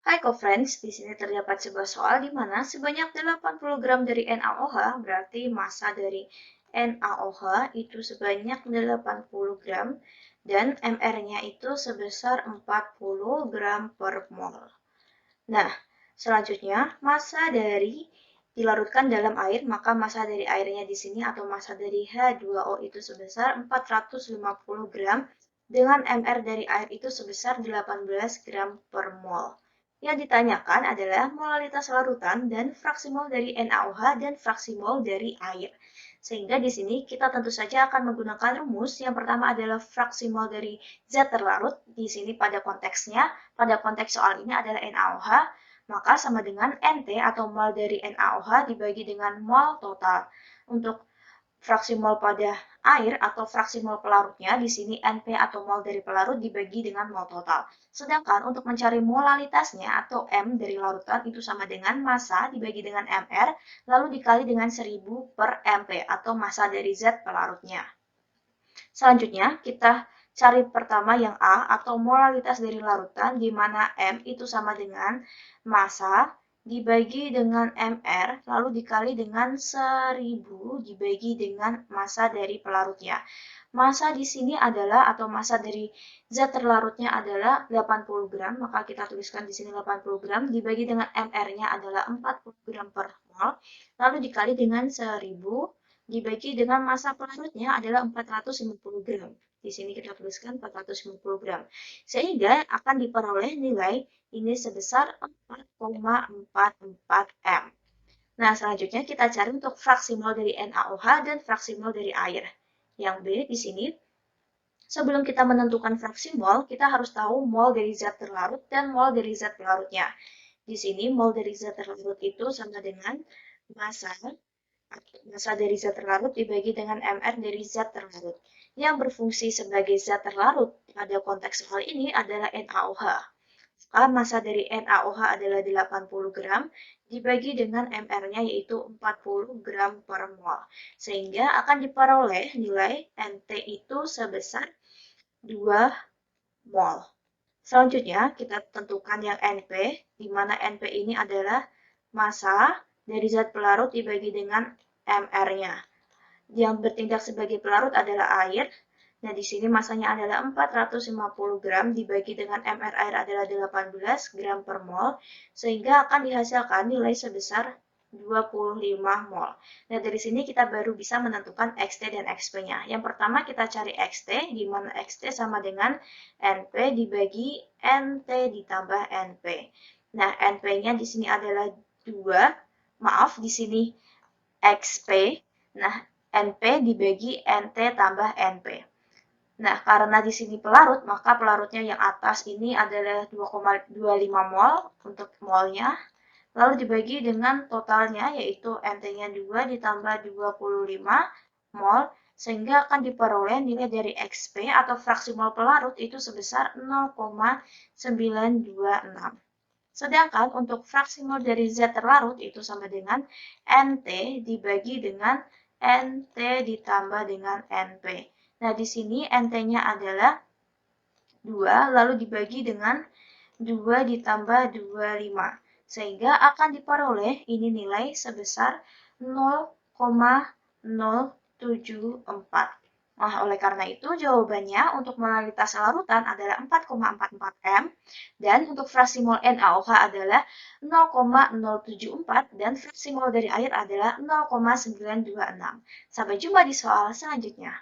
Hai co-friends, di sini terdapat sebuah soal di mana sebanyak 80 gram dari NaOH, berarti massa dari NaOH itu sebanyak 80 gram, dan mR-nya itu sebesar 40 gram per mol. Nah, selanjutnya, massa dari dilarutkan dalam air, maka massa dari airnya di sini atau massa dari H2O itu sebesar 450 gram, dengan mR dari air itu sebesar 18 gram per mol. Yang ditanyakan adalah molalitas larutan dan fraksi mol dari NaOH dan fraksi mol dari air. Sehingga di sini kita tentu saja akan menggunakan rumus. Yang pertama adalah fraksi mol dari zat terlarut. Di sini pada konteksnya, pada konteks soal ini adalah NaOH, maka sama dengan NT atau mol dari NaOH dibagi dengan mol total. Untuk fraksi mol pada air atau fraksi mol pelarutnya, di sini NP atau mol dari pelarut dibagi dengan mol total. Sedangkan untuk mencari molalitasnya atau M dari larutan itu sama dengan massa dibagi dengan MR, lalu dikali dengan 1000 per MP atau massa dari zat pelarutnya. Selanjutnya, kita cari pertama yang A atau molalitas dari larutan, di mana M itu sama dengan massa dibagi dengan MR, lalu dikali dengan 1000 dibagi dengan massa dari pelarutnya. Massa di sini adalah, atau massa dari zat terlarutnya adalah 80 gram, maka kita tuliskan di sini 80 gram, dibagi dengan MR-nya adalah 40 gram per mol, lalu dikali dengan 1000, dibagi dengan massa pelarutnya adalah 450 gram. Di sini kita tuliskan 450 gram. Sehingga akan diperoleh nilai ini sebesar 4,44 M. Nah, selanjutnya kita cari untuk fraksi mol dari NaOH dan fraksi mol dari air. Yang B di sini, sebelum kita menentukan fraksi mol, kita harus tahu mol dari zat terlarut dan mol dari zat pelarutnya. Di sini mol dari zat terlarut itu sama dengan massa dari zat terlarut dibagi dengan MR dari zat terlarut. Yang berfungsi sebagai zat terlarut pada konteks soal ini adalah NaOH. Maka massa dari NaOH adalah 80 gram dibagi dengan MR-nya yaitu 40 gram per mol. Sehingga akan diperoleh nilai NT itu sebesar 2 mol. Selanjutnya kita tentukan yang NP, di mana NP ini adalah massa dari zat pelarut dibagi dengan MR-nya. Yang bertindak sebagai pelarut adalah air. Nah, di sini masanya adalah 450 gram dibagi dengan MR air adalah 18 gram per mol, sehingga akan dihasilkan nilai sebesar 25 mol. Nah, dari sini kita baru bisa menentukan XT dan XP-nya. Yang pertama kita cari XT, di mana XT sama dengan NP dibagi NT ditambah NP. Nah, NP-nya di sini adalah 2, maaf, di sini XP. Nah, NP dibagi NT tambah NP. Nah, karena di sini pelarut, maka pelarutnya yang atas ini adalah 2,25 mol untuk molnya. Lalu dibagi dengan totalnya, yaitu NT-nya 2 ditambah 25 mol, sehingga akan diperoleh nilai dari XP atau fraksi mol pelarut itu sebesar 0,926. Sedangkan untuk fraksi mol dari zat terlarut itu sama dengan NT dibagi dengan NT ditambah dengan NP. Nah, di sini NT-nya adalah 2, lalu dibagi dengan 2 ditambah 25. Sehingga akan diperoleh ini nilai sebesar 0,074. Nah, oleh karena itu jawabannya untuk molalitas larutan adalah 4,44 M dan untuk fraksi mol NaOH adalah 0,074 dan fraksi mol dari air adalah 0,926. Sampai jumpa di soal selanjutnya.